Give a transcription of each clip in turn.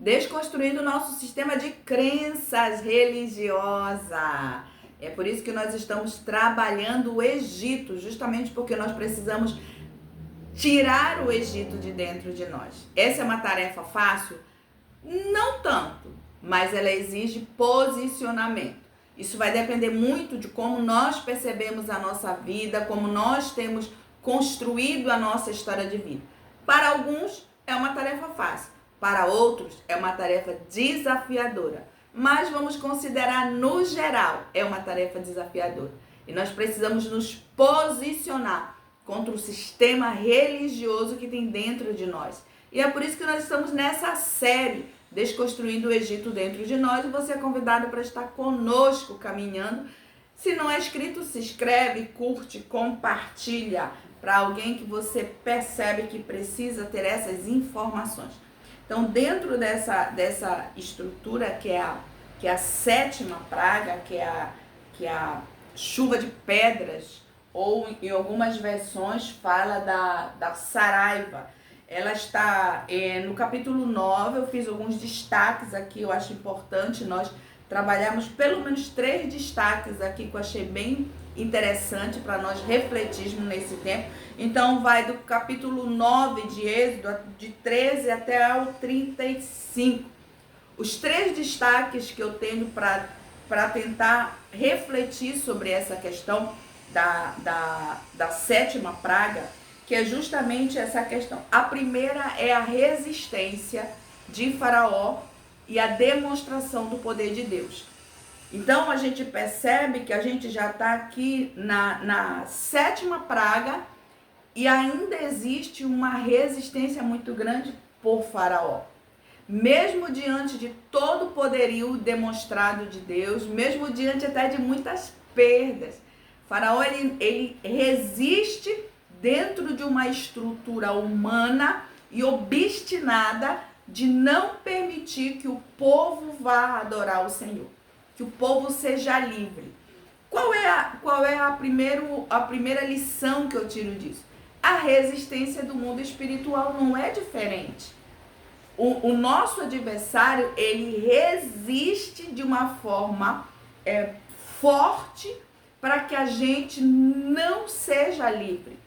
desconstruindo o nosso sistema de crenças religiosa. É por isso que nós estamos trabalhando o Egito, justamente porque nós precisamos tirar o Egito de dentro de nós. Essa é uma tarefa fácil? Não tanto, mas ela exige posicionamento. Isso vai depender muito de como nós percebemos a nossa vida, como nós temos construído a nossa história de vida. Para alguns é uma tarefa fácil, para outros é uma tarefa desafiadora. Mas vamos considerar no geral, é uma tarefa desafiadora. E nós precisamos nos posicionar contra o sistema religioso que tem dentro de nós. E é por isso que nós estamos nessa série, Desconstruindo o Egito dentro de nós, e você é convidado para estar conosco caminhando. Se não é inscrito, se inscreve, curte, compartilha para alguém que você percebe que precisa ter essas informações. Então, dentro dessa estrutura que é a sétima praga, que é a chuva de pedras, ou em algumas versões fala da saraiva. Ela está no capítulo 9, eu fiz alguns destaques aqui, eu acho importante nós trabalharmos pelo menos 3 destaques aqui que eu achei bem interessante para nós refletirmos nesse tempo. Então vai do capítulo 9 de Êxodo, de 13 até o 35. Os 3 destaques que eu tenho para tentar refletir sobre essa questão da sétima praga, que é justamente essa questão. A primeira é a resistência de Faraó e a demonstração do poder de Deus. Então a gente percebe que a gente já está aqui na sétima praga e ainda existe uma resistência muito grande por Faraó. Mesmo diante de todo o poderio demonstrado de Deus, mesmo diante até de muitas perdas, Faraó ele resiste dentro de uma estrutura humana e obstinada de não permitir que o povo vá adorar o Senhor, que o povo seja livre. Qual é a primeira lição que eu tiro disso? A resistência do mundo espiritual não é diferente. O nosso adversário, ele resiste de uma forma forte para que a gente não seja livre,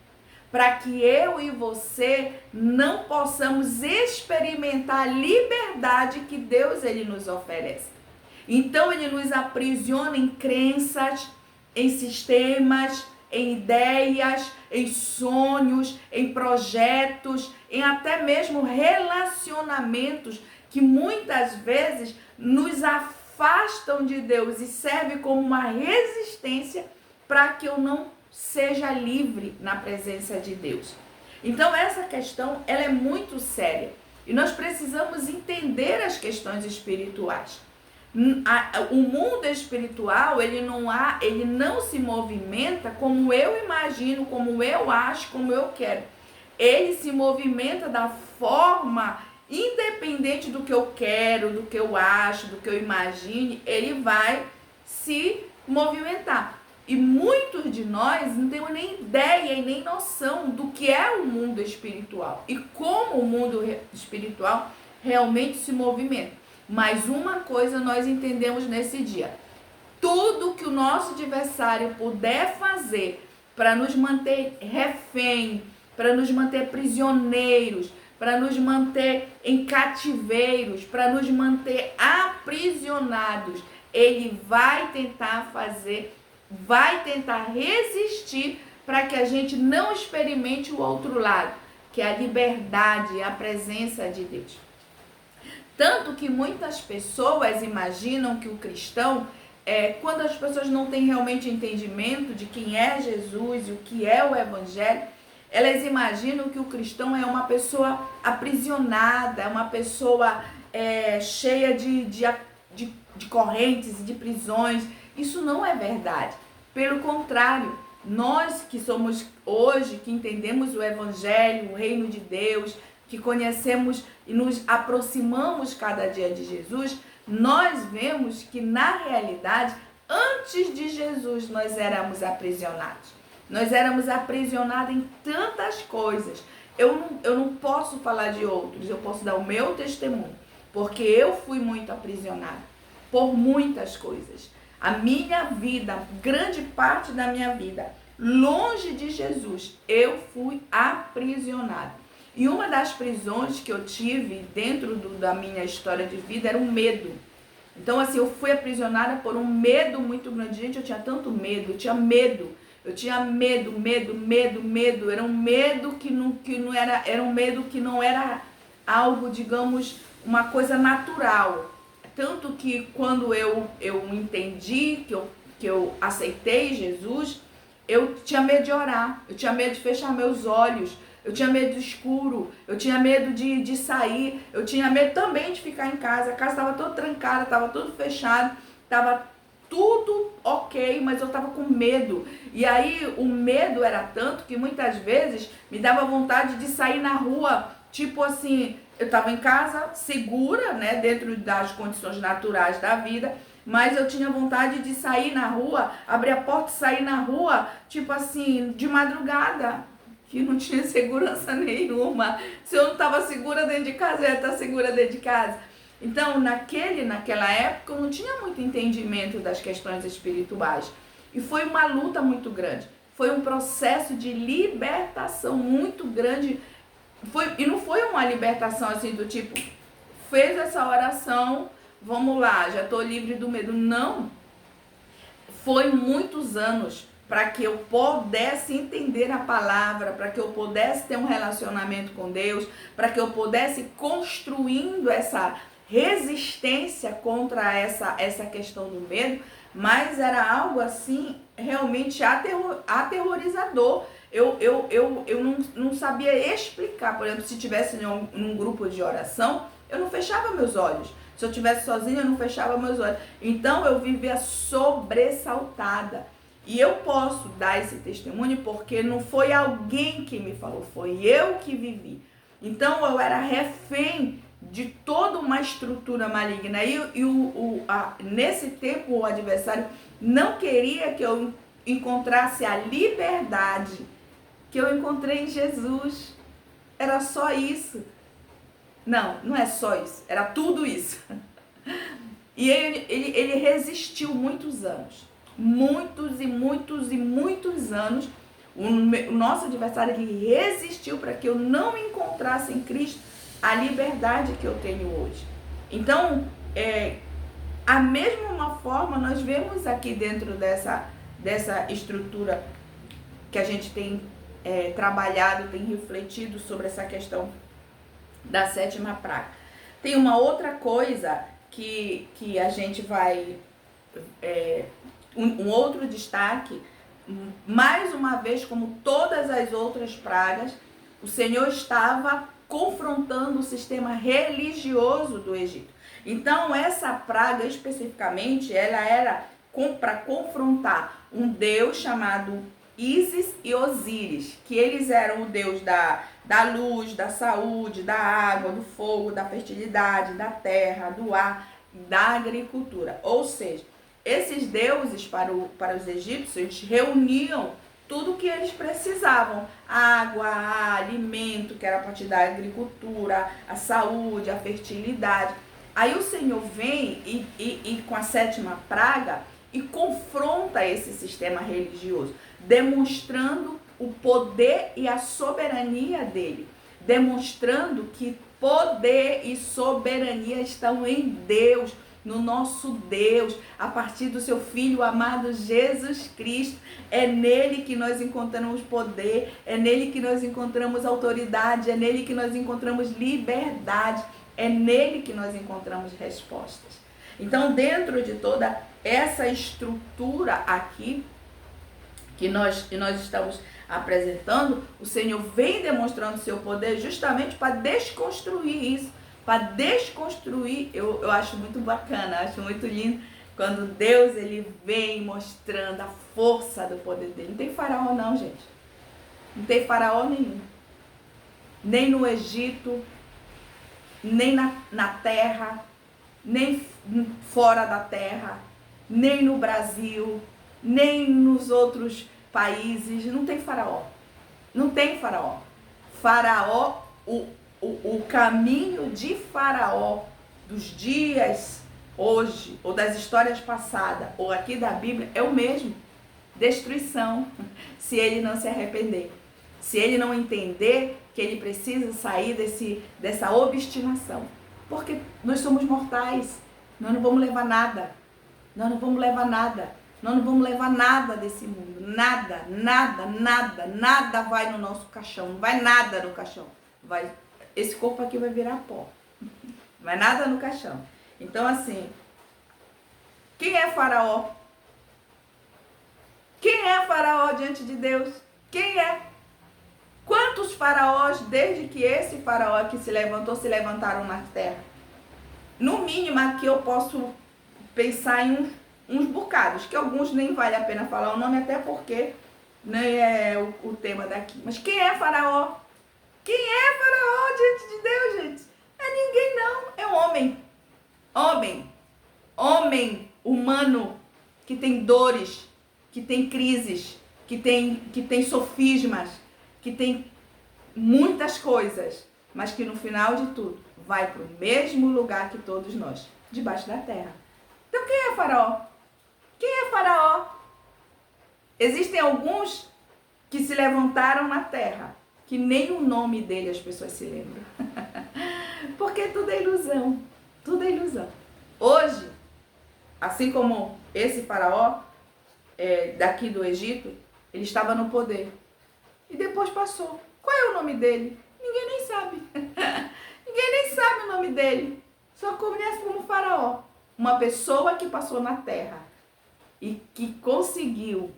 para que eu e você não possamos experimentar a liberdade que Deus ele nos oferece. Então ele nos aprisiona em crenças, em sistemas, em ideias, em sonhos, em projetos, em até mesmo relacionamentos que muitas vezes nos afastam de Deus e serve como uma resistência para que eu não seja livre na presença de Deus. Então essa questão ela é muito séria e nós precisamos entender as questões espirituais. O mundo espiritual ele não se movimenta como eu imagino, como eu acho, como eu quero. Ele se movimenta da forma independente do que eu quero, do que eu acho, do que eu imagine, ele vai se movimentar. E muitos de nós não temos nem ideia e nem noção do que é o mundo espiritual e como o mundo espiritual realmente se movimenta. Mas uma coisa nós entendemos nesse dia: tudo que o nosso adversário puder fazer para nos manter refém, para nos manter prisioneiros, para nos manter em cativeiros, para nos manter aprisionados, ele vai tentar fazer, vai tentar resistir para que a gente não experimente o outro lado, que é a liberdade, a presença de Deus. Tanto que muitas pessoas imaginam que o cristão, quando as pessoas não têm realmente entendimento de quem é Jesus e o que é o Evangelho, elas imaginam que o cristão é uma pessoa aprisionada, é uma pessoa cheia de correntes e de prisões. Isso não é verdade. Pelo contrário, nós que somos hoje, que entendemos o Evangelho, o Reino de Deus, que conhecemos e nos aproximamos cada dia de Jesus, nós vemos que na realidade, antes de Jesus, nós éramos aprisionados. Nós éramos aprisionados em tantas coisas. Eu não posso falar de outros, eu posso dar o meu testemunho. porque eu fui muito aprisionada por muitas coisas. A minha vida, grande parte da minha vida, longe de Jesus, eu fui aprisionada. E uma das prisões que eu tive dentro da minha história de vida era o medo. Então, assim, eu fui aprisionada por um medo muito grande. Gente, eu tinha tanto medo, eu tinha medo. Eu tinha medo. Era um medo que não era um medo que não era algo, digamos, uma coisa natural. Tanto que quando eu entendi, que eu aceitei Jesus, eu tinha medo de orar, eu tinha medo de fechar meus olhos, eu tinha medo do escuro, eu tinha medo de sair, eu tinha medo também de ficar em casa. A casa estava toda trancada, estava tudo fechado, estava tudo ok, mas eu estava com medo. E aí o medo era tanto que muitas vezes me dava vontade de sair na rua, tipo assim, eu estava em casa segura, né, dentro das condições naturais da vida, mas eu tinha vontade de sair na rua, abrir a porta e sair na rua, tipo assim, de madrugada, que não tinha segurança nenhuma. Se eu não estava segura dentro de casa, eu ia estar segura dentro de casa. Então, naquela época, eu não tinha muito entendimento das questões espirituais. E foi uma luta muito grande. Foi um processo de libertação muito grande. E não foi uma libertação assim do tipo, fez essa oração, vamos lá, já estou livre do medo. Não. Foi muitos anos para que eu pudesse entender a palavra, para que eu pudesse ter um relacionamento com Deus, para que eu pudesse ir construindo essa resistência contra essa questão do medo, mas era algo assim realmente aterrorizador. Eu não sabia explicar. Por exemplo, se tivesse num grupo de oração, eu não fechava meus olhos. Se eu estivesse sozinha, eu não fechava meus olhos. Então eu vivia sobressaltada. E eu posso dar esse testemunho porque não foi alguém que me falou, foi eu que vivi. Então eu era refém de toda uma estrutura maligna. Nesse tempo o adversário não queria que eu encontrasse a liberdade que eu encontrei em Jesus. Era só isso. Não é só isso, era tudo isso. E ele resistiu muitos anos. Muitos anos. O nosso adversário, ele resistiu para que eu não encontrasse em Cristo a liberdade que eu tenho hoje. Então, a mesma forma nós vemos aqui dentro dessa estrutura que a gente tem trabalhado, tem refletido sobre essa questão da 7ª praga. Tem uma outra coisa que a gente vai... Um outro destaque, mais uma vez, como todas as outras pragas, o Senhor estava confrontando o sistema religioso do Egito. Então, essa praga especificamente, ela era para confrontar um deus chamado Ísis e Osíris, que eles eram o deus da luz, da saúde, da água, do fogo, da fertilidade, da terra, do ar, da agricultura. Ou seja, esses deuses para os egípcios reuniam tudo o que eles precisavam: água, alimento, que era a partir da agricultura, a saúde, a fertilidade. Aí o Senhor vem e com a 7ª praga e confronta esse sistema religioso, demonstrando o poder e a soberania dele, demonstrando que poder e soberania estão em Deus, no nosso Deus, a partir do seu Filho amado Jesus Cristo. É nele que nós encontramos poder, é nele que nós encontramos autoridade, é nele que nós encontramos liberdade, é nele que nós encontramos respostas. Então, dentro de toda essa estrutura aqui que nós estamos apresentando, o Senhor vem demonstrando seu poder justamente para desconstruir isso. Para desconstruir, eu acho muito bacana, acho muito lindo quando Deus ele vem mostrando a força do poder dele. Não tem faraó não, gente. Não tem faraó nenhum. Nem no Egito, nem na terra, nem fora da terra, nem no Brasil, nem nos outros países. Não tem faraó. Não tem faraó. Faraó, o caminho de Faraó dos dias hoje, ou das histórias passadas, ou aqui da Bíblia, é o mesmo. Destruição, se ele não se arrepender. Se ele não entender que ele precisa sair dessa obstinação. Porque nós somos mortais, nós não vamos levar nada. Nós não vamos levar nada. Nós não vamos levar nada desse mundo. Nada, nada, nada, nada vai no nosso caixão. Não vai nada no caixão. Esse corpo aqui vai virar pó. Não vai nada no caixão. Então, assim, quem é Faraó? Quem é Faraó diante de Deus? Quem é? Quantos faraós, desde que esse faraó aqui se levantou, se levantaram na terra? No mínimo, aqui eu posso pensar em uns bocados, que alguns nem vale a pena falar o nome, até porque nem é o tema daqui. Mas quem é Faraó? Quem é Faraó diante de Deus, gente? É ninguém não, é um homem. Homem humano, que tem dores, que tem crises, que tem sofismas, que tem muitas coisas, mas que no final de tudo vai para o mesmo lugar que todos nós, debaixo da terra. Então quem é Faraó? Quem é Faraó? Existem alguns que se levantaram na terra, que nem o nome dele as pessoas se lembram. Porque tudo é ilusão. Tudo é ilusão. Hoje, assim como esse faraó daqui do Egito, ele estava no poder. E depois passou. Qual é o nome dele? Ninguém nem sabe. Ninguém nem sabe o nome dele. Só conhece como faraó. Uma pessoa que passou na terra e que conseguiu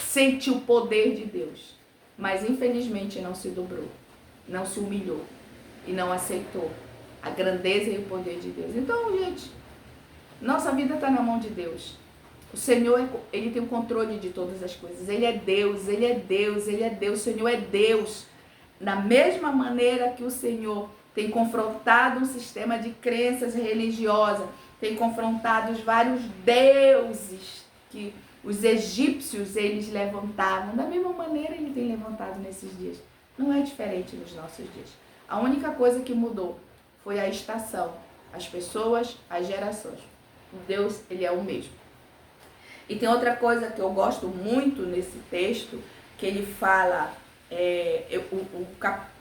sentir o poder de Deus. Mas infelizmente não se dobrou. Não se humilhou. E não aceitou a grandeza e o poder de Deus. Então, gente, nossa vida está na mão de Deus. O Senhor, ele tem o controle de todas as coisas. Ele é Deus, ele é Deus, ele é Deus. O Senhor é Deus. Da mesma maneira que o Senhor tem confrontado um sistema de crenças religiosas, tem confrontado os vários deuses que os egípcios eles levantavam. Da mesma maneira ele tem levantado nesses dias. Não é diferente nos nossos dias. A única coisa que mudou foi a estação, as pessoas, as gerações. O Deus, ele é o mesmo. E tem outra coisa que eu gosto muito nesse texto, que ele fala,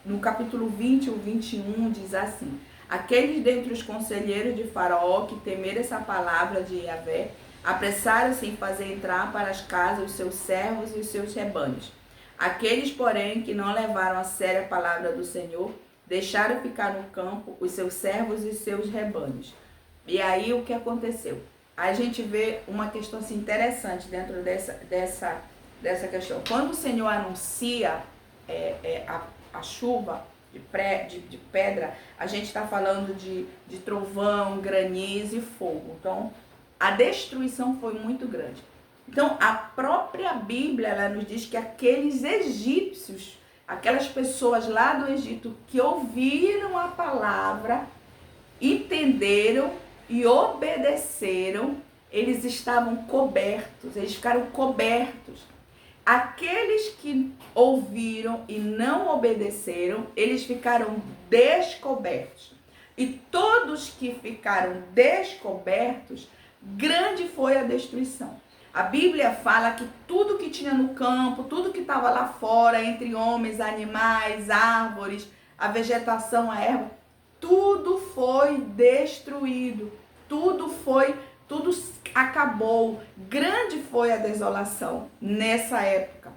no capítulo 20 ou 21, diz assim: aqueles dentre os conselheiros de Faraó que temeram essa palavra de Yahvé, apressaram-se em fazer entrar para as casas os seus servos e os seus rebanhos. Aqueles, porém, que não levaram a sério a palavra do Senhor, deixaram ficar no campo os seus servos e os seus rebanhos. E aí o que aconteceu? A gente vê uma questão assim, interessante dentro dessa questão. Quando o Senhor anuncia a chuva de pedra, a gente está falando de trovão, granizo e fogo. Então, a destruição foi muito grande. Então, a própria Bíblia, ela nos diz que aqueles egípcios, aquelas pessoas lá do Egito que ouviram a palavra, entenderam e obedeceram, eles estavam cobertos, eles ficaram cobertos. Aqueles que ouviram e não obedeceram, eles ficaram descobertos. E todos que ficaram descobertos, grande foi a destruição. A Bíblia fala que tudo que tinha no campo, tudo que estava lá fora, entre homens, animais, árvores, a vegetação, a erva, tudo foi destruído, tudo acabou. Grande foi a desolação nessa época.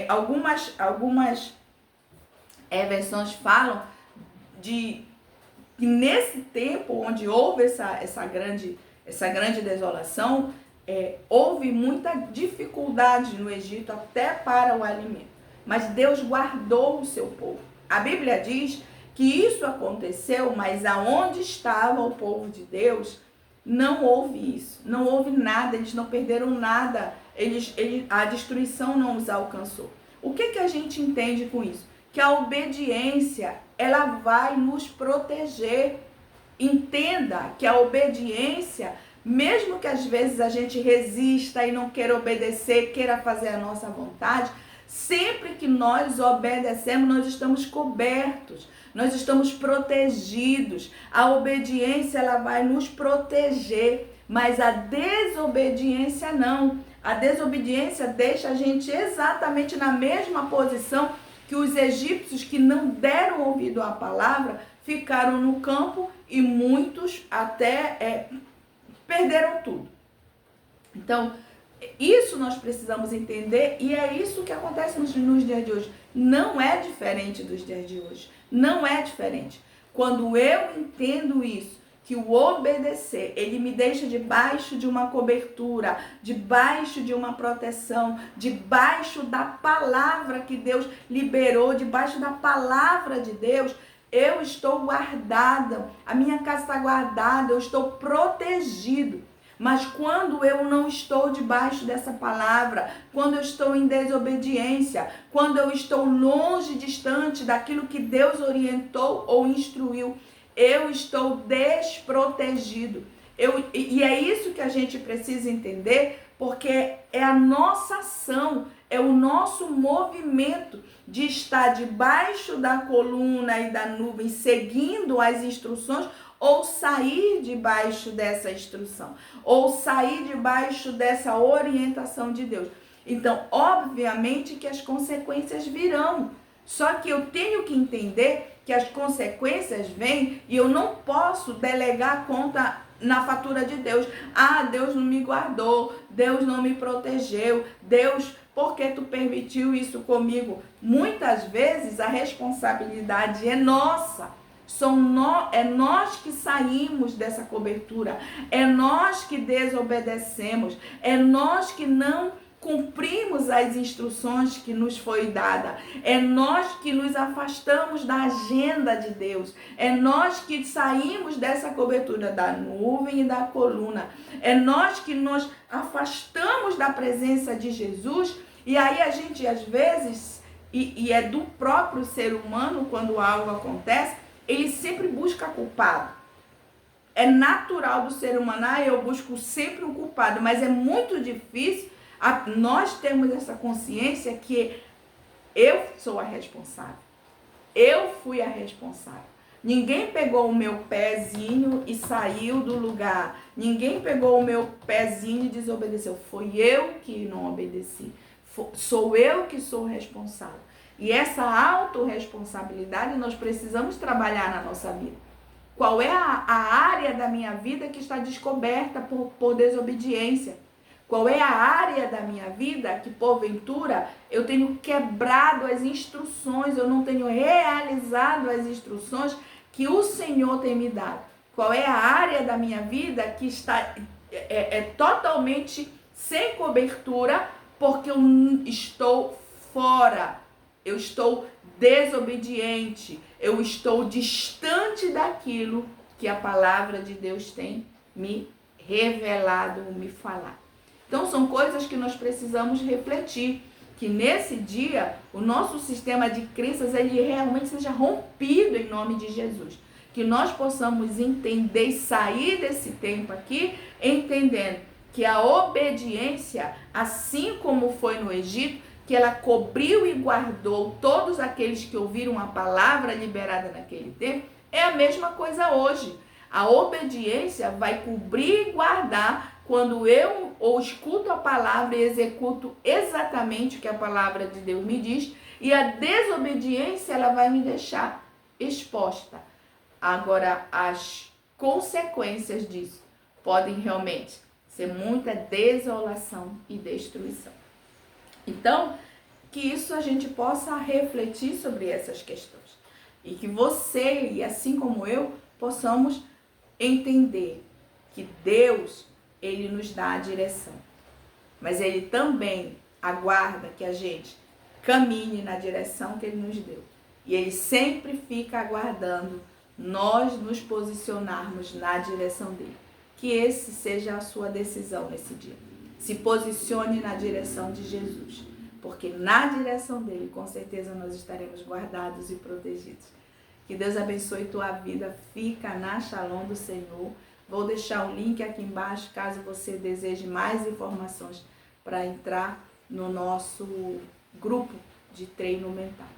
Algumas versões falam de que nesse tempo onde houve essa grande desolação, houve muita dificuldade no Egito até para o alimento. Mas Deus guardou o seu povo. A Bíblia diz que isso aconteceu, mas aonde estava o povo de Deus, não houve isso. Não houve nada, eles não perderam nada. A destruição não os alcançou. O que a gente entende com isso? Que a obediência, ela vai nos proteger. Entenda que a obediência, mesmo que às vezes a gente resista e não queira obedecer, queira fazer a nossa vontade, sempre que nós obedecemos, nós estamos cobertos. nós estamos protegidos. A obediência, ela vai nos proteger, mas a desobediência não. A desobediência deixa a gente exatamente na mesma posição que os egípcios que não deram ouvido à palavra ficaram no campo e muitos até perderam tudo. Então, isso nós precisamos entender e é isso que acontece nos dias de hoje. Não é diferente dos dias de hoje. Não é diferente. Quando eu entendo isso, que o obedecer, ele me deixa debaixo de uma cobertura, debaixo de uma proteção, debaixo da palavra que Deus liberou, debaixo da palavra de Deus, eu estou guardada, a minha casa está guardada, eu estou protegido. Mas quando eu não estou debaixo dessa palavra, quando eu estou em desobediência, quando eu estou longe, distante daquilo que Deus orientou ou instruiu, eu estou desprotegido. E é isso que a gente precisa entender, porque é a nossa ação, é o nosso movimento de estar debaixo da coluna e da nuvem, seguindo as instruções, ou sair debaixo dessa instrução, ou sair debaixo dessa orientação de Deus. Então, obviamente que as consequências virão. Só que eu tenho que entender que as consequências vêm e eu não posso delegar a conta na fatura de Deus. Ah, Deus não me guardou, Deus não me protegeu, Deus, por que tu permitiu isso comigo? Muitas vezes a responsabilidade é nossa. É nós que saímos dessa cobertura, é nós que desobedecemos, é nós que não cumprimos as instruções que nos foi dada, é nós que nos afastamos da agenda de Deus, é nós que saímos dessa cobertura da nuvem e da coluna, é nós que nos afastamos da presença de Jesus, e aí a gente às vezes, e é do próprio ser humano quando algo acontece, ele sempre busca culpado. É natural do ser humano, eu busco sempre um culpado, mas é muito difícil nós termos essa consciência que eu sou a responsável. Eu fui a responsável. Ninguém pegou o meu pezinho e saiu do lugar. Ninguém pegou o meu pezinho e desobedeceu. Foi eu que não obedeci. Sou eu que sou responsável. E essa autorresponsabilidade nós precisamos trabalhar na nossa vida. Qual é a área da minha vida que está descoberta por desobediência? Qual é a área da minha vida que, porventura, eu tenho quebrado as instruções, eu não tenho realizado as instruções que o Senhor tem me dado? Qual é a área da minha vida que está totalmente sem cobertura porque eu estou fora? Eu estou desobediente, eu estou distante daquilo que a palavra de Deus tem me revelado, me falado. Então são coisas que nós precisamos refletir, que nesse dia o nosso sistema de crenças ele realmente seja rompido em nome de Jesus. Que nós possamos entender e sair desse tempo aqui entendendo que a obediência, assim como foi no Egito, que ela cobriu e guardou todos aqueles que ouviram a palavra liberada naquele tempo, é a mesma coisa hoje. A obediência vai cobrir e guardar quando eu ou escuto a palavra e executo exatamente o que a palavra de Deus me diz, e a desobediência ela vai me deixar exposta. Agora, as consequências disso podem realmente ser muita desolação e destruição. Então, que isso a gente possa refletir sobre essas questões. E que você, e assim como eu, possamos entender que Deus, Ele nos dá a direção. Mas Ele também aguarda que a gente caminhe na direção que Ele nos deu. E Ele sempre fica aguardando nós nos posicionarmos na direção dEle. Que esse seja a sua decisão nesse dia. Se posicione na direção de Jesus, porque na direção dele, com certeza, nós estaremos guardados e protegidos. Que Deus abençoe tua vida, fica na Shalom do Senhor. Vou deixar o link aqui embaixo, caso você deseje mais informações para entrar no nosso grupo de treino mental.